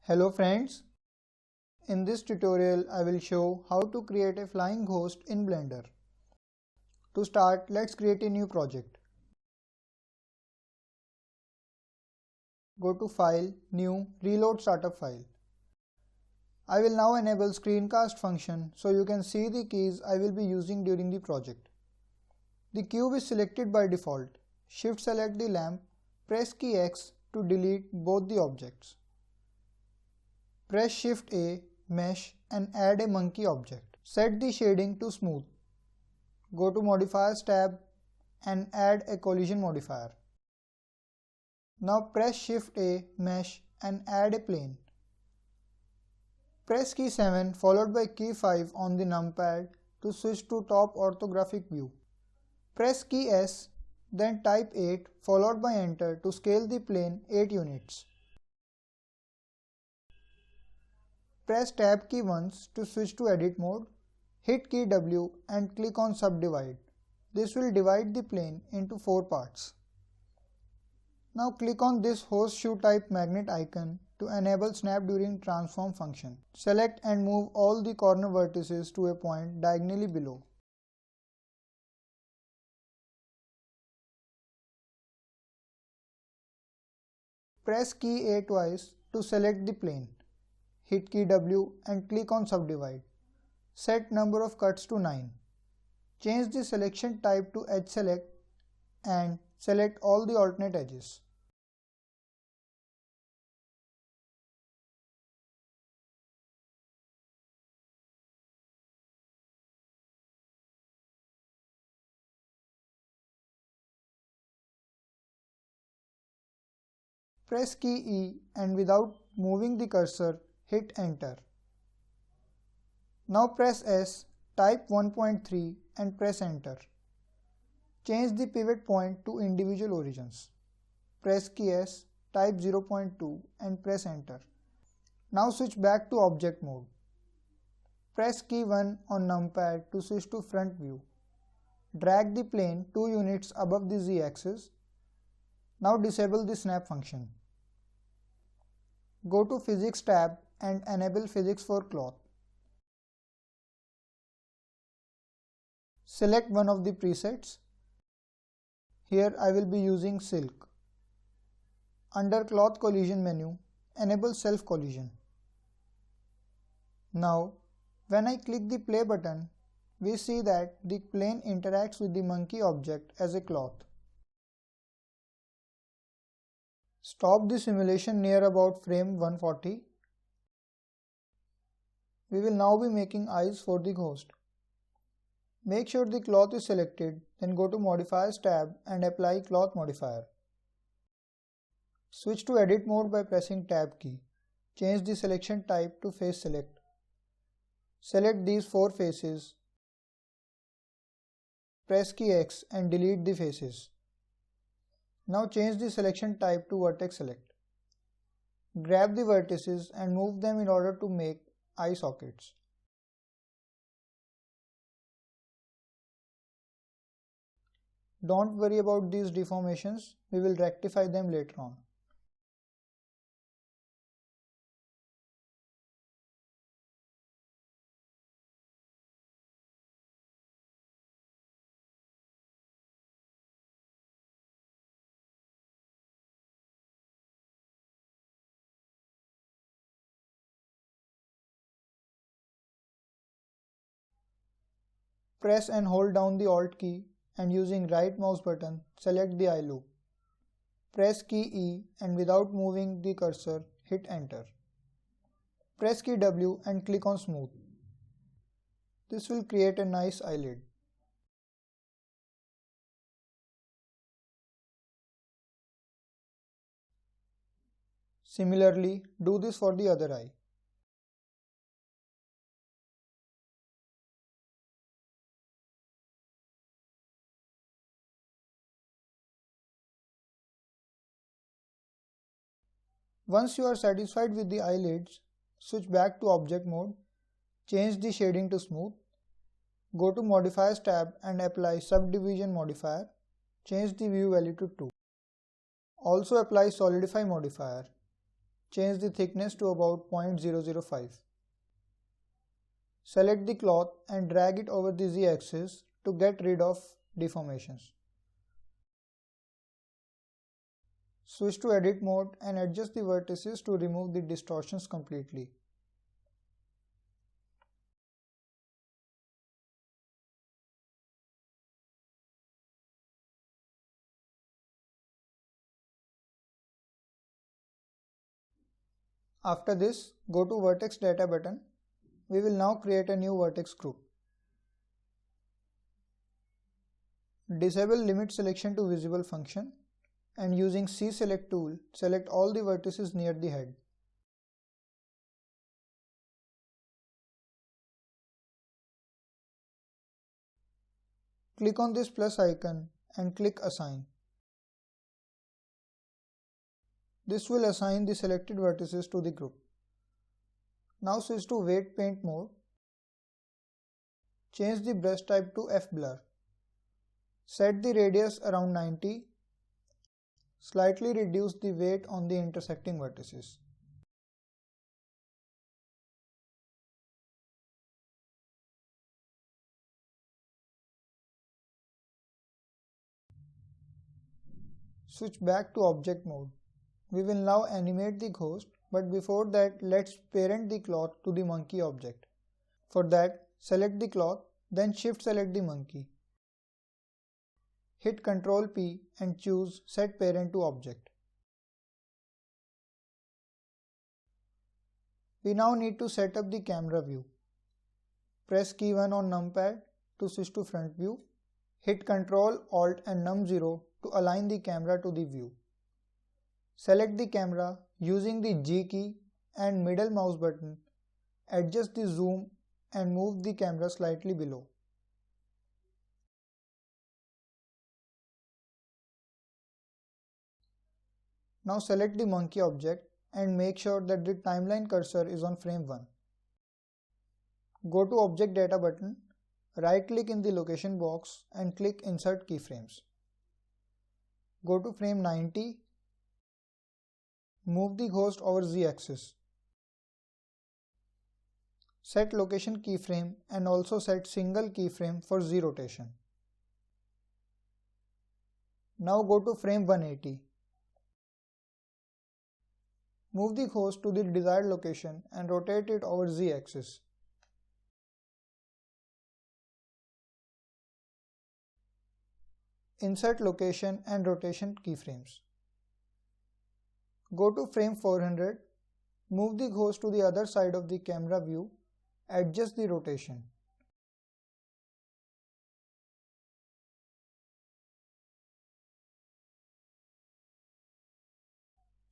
Hello friends, in this tutorial I will show how to create a flying ghost in Blender. To start, let's create a new project. Go to File, New, Reload Startup File. I will now enable screencast function so you can see the keys I will be using during the project. The cube is selected by default. Shift select the lamp, press key X to delete both the objects. Press Shift A, Mesh and add a monkey object. Set the shading to smooth. Go to Modifiers tab and add a collision modifier. Now press Shift A, Mesh and add a plane. Press key 7 followed by key 5 on the numpad to switch to top orthographic view. Press key S, then type 8 followed by enter to scale the plane 8 units. Press tab key once to switch to edit mode. Hit key W and click on subdivide. This will divide the plane into 4 parts. Now click on this horseshoe type magnet icon to enable snap during transform function. Select and move all the corner vertices to a point diagonally below. Press key A twice to select the plane. Hit key W and click on subdivide. Set number of cuts to 9. Change the selection type to edge select and select all the alternate edges. Press key E and without moving the cursor, hit enter. Now press S, type 1.3 and press enter. Change the pivot point to individual origins. Press key S, type 0.2 and press enter. Now switch back to object mode. Press key 1 on numpad to switch to front view. Drag the plane 2 units above the Z-axis. Now disable the snap function. Go to Physics tab and enable Physics for cloth. Select one of the presets. Here I will be using silk. Under cloth collision menu, enable self collision. Now, when I click the play button, we see that the plane interacts with the monkey object as a cloth. Stop the simulation near about frame 140. We will now be making eyes for the ghost. Make sure the cloth is selected, then go to Modifiers tab and apply Cloth modifier. Switch to edit mode by pressing tab key. Change the selection type to face select. Select these 4 faces. Press key X and delete the faces. Now change the selection type to vertex select. Grab the vertices and move them in order to make eye sockets. Don't worry about these deformations, we will rectify them later on. Press and hold down the Alt key and using right mouse button, select the eye loop. Press key E and without moving the cursor, hit enter. Press key W and click on smooth. This will create a nice eyelid. Similarly, do this for the other eye. Once you are satisfied with the eyelids, switch back to object mode, change the shading to smooth, go to Modifiers tab and apply Subdivision modifier, change the view value to 2. Also apply Solidify modifier, change the thickness to about 0.005. Select the cloth and drag it over the z-axis to get rid of deformations. Switch to edit mode and adjust the vertices to remove the distortions completely. After this, go to Vertex Data button. We will now create a new vertex group. Disable limit selection to visible function and using C-select tool, select all the vertices near the head. Click on this plus icon and click Assign. This will assign the selected vertices to the group. Now switch to weight paint mode. Change the brush type to F-blur. Set the radius around 90. Slightly reduce the weight on the intersecting vertices. Switch back to object mode. We will now animate the ghost, but before that let's parent the cloth to the monkey object. For that, select the cloth, then shift select the monkey. Hit Ctrl P and choose Set Parent to Object. We now need to set up the camera view. Press key 1 on numpad to switch to front view. Hit Ctrl, Alt and num 0 to align the camera to the view. Select the camera using the G key and middle mouse button. Adjust the zoom and move the camera slightly below. Now select the monkey object and make sure that the timeline cursor is on frame 1. Go to Object Data button, right click in the location box and click Insert Keyframes. Go to frame 90. Move the ghost over z-axis. Set location keyframe and also set single keyframe for Z rotation. Now go to frame 180. Move the ghost to the desired location and rotate it over z-axis. Insert location and rotation keyframes. Go to frame 400. Move the ghost to the other side of the camera view. Adjust the rotation.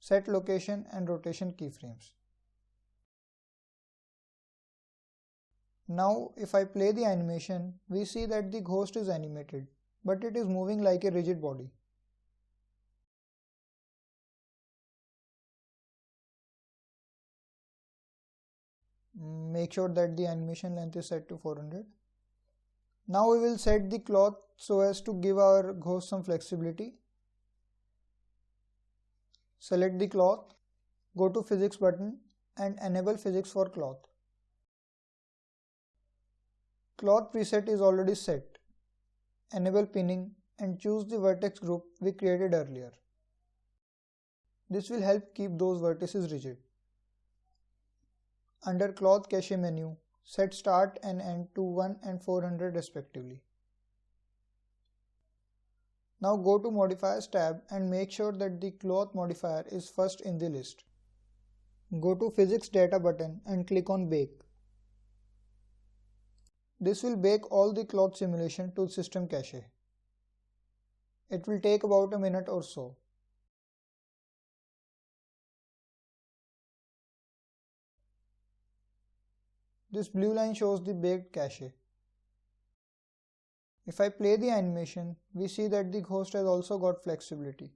Set location and rotation keyframes. Now if I play the animation, we see that the ghost is animated, but it is moving like a rigid body. Make sure that the animation length is set to 400. Now we will set the cloth so as to give our ghost some flexibility. Select the cloth, go to Physics button and enable Physics for cloth. Cloth preset is already set. Enable pinning and choose the vertex group we created earlier. This will help keep those vertices rigid. Under Cloth Cache menu, set start and end to 1 and 400 respectively. Now go to Modifiers tab and make sure that the cloth modifier is first in the list. Go to Physics Data button and click on Bake. This will bake all the cloth simulation to system cache. It will take about a minute or so. This blue line shows the baked cache. If I play the animation, we see that the ghost has also got flexibility.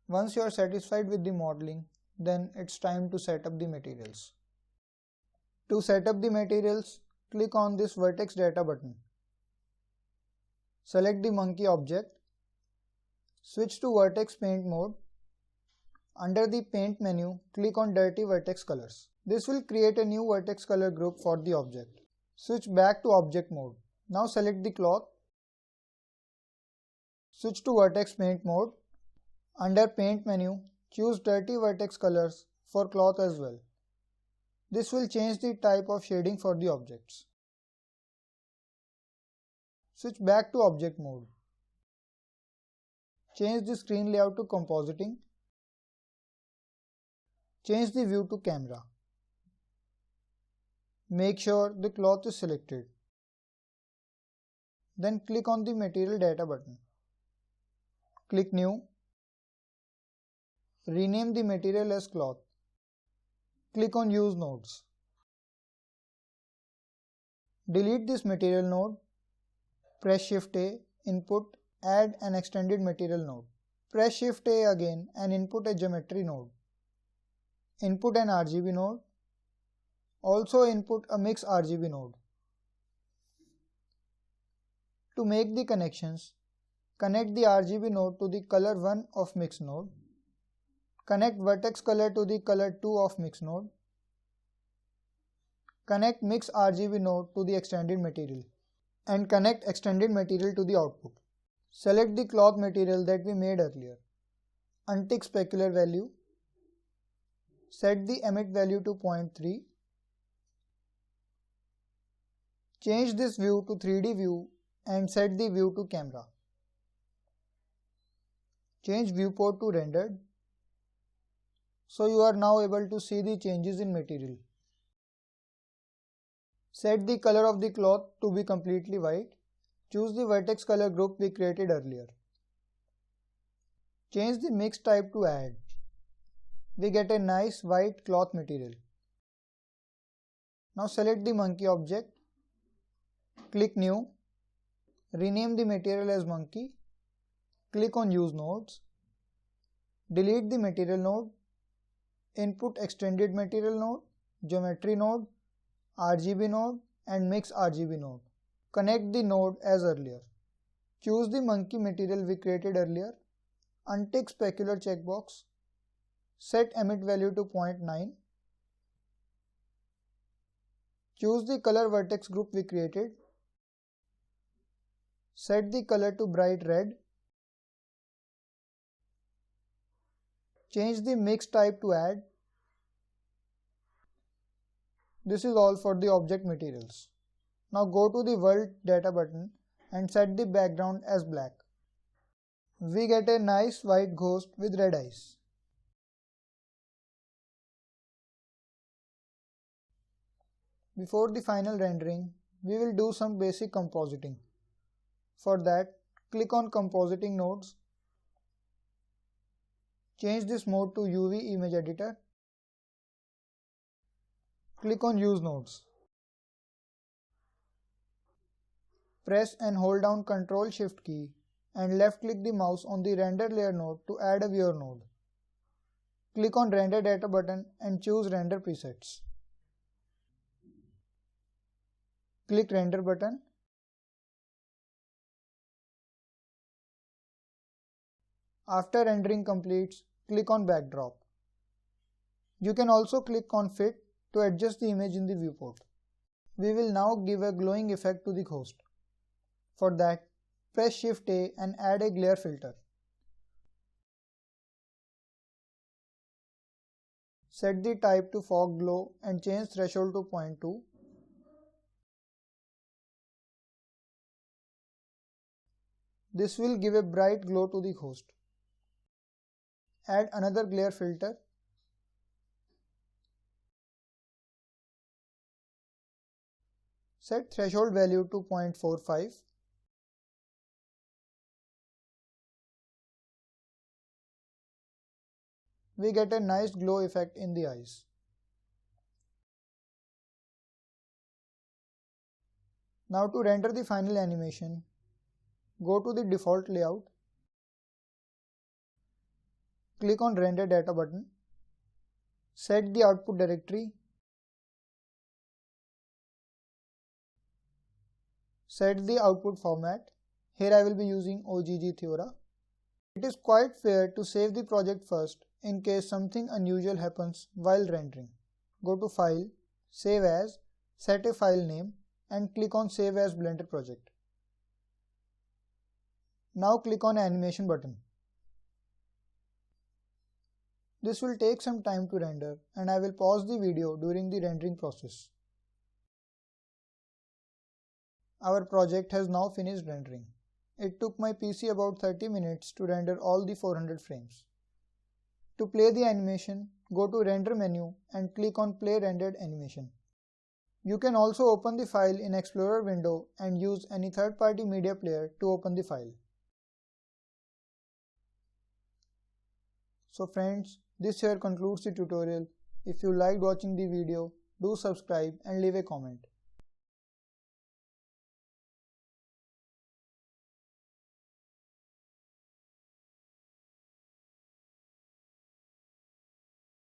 Once you are satisfied with the modeling, then it's time to set up the materials. To set up the materials, click on this Vertex Data button. Select the monkey object. Switch to Vertex Paint mode. Under the Paint menu, click on Dirty Vertex Colors. This will create a new vertex color group for the object. Switch back to Object mode. Now select the cloth. Switch to Vertex Paint mode. Under Paint menu, choose Dirty Vertex Colors for cloth as well. This will change the type of shading for the objects. Switch back to Object mode. Change the screen layout to Compositing. Change the view to Camera. Make sure the cloth is selected. Then click on the Material Data button. Click New. Rename the material as Cloth. Click on Use Nodes. Delete this material node. Press Shift A, input, add an extended material node. Press Shift A again and input a geometry node. Input an RGB node. Also input a mix RGB node. To make the connections, connect the RGB node to the color 1 of mix node. Connect vertex color to the color 2 of mix node. Connect mix RGB node to the extended material. And connect extended material to the output. Select the cloth material that we made earlier. Untick specular value. Set the emit value to 0.3. Change this view to 3D view and set the view to camera. Change viewport to rendered. So you are now able to see the changes in material. Set the color of the cloth to be completely white. Choose the vertex color group we created earlier. Change the mix type to add. We get a nice white cloth material. Now select the monkey object. Click New. Rename the material as monkey. Click on Use Nodes. Delete the material node. Input extended material node, geometry node, RGB node and mix RGB node. Connect the node as earlier. Choose the monkey material we created earlier. Untick specular checkbox. Set emit value to 0.9. Choose the color vertex group we created. Set the color to bright red. Change the mix type to add. This is all for the object materials. Now go to the World Data button and set the background as black. We get a nice white ghost with red eyes. Before the final rendering, we will do some basic compositing. For that, click on Compositing nodes. Change this mode to UV Image Editor. Click on Use Nodes. Press and hold down Ctrl-Shift key and left-click the mouse on the Render Layer node to add a viewer node. Click on Render Data button and choose Render Presets. Click Render button. After rendering completes, click on Backdrop. You can also click on Fit to adjust the image in the viewport. We will now give a glowing effect to the ghost. For that, press Shift A and add a glare filter. Set the type to Fog Glow and change threshold to 0.2. This will give a bright glow to the ghost. Add another glare filter. Set threshold value to 0.45. We get a nice glow effect in the eyes. Now to render the final animation, go to the default layout. Click on Render Data button. Set the output directory. Set the output format. Here I will be using OGG Theora. It is quite fair to save the project first in case something unusual happens while rendering. Go to File, Save As, set a file name and click on Save as Blender Project. Now click on Animation button. This will take some time to render and I will pause the video during the rendering process. Our project has now finished rendering. It took my PC about 30 minutes to render all the 400 frames. To play the animation, go to Render menu and click on Play Rendered Animation. You can also open the file in Explorer window and use any third-party media player to open the file. So friends, this here concludes the tutorial. If you liked watching the video, do subscribe and leave a comment.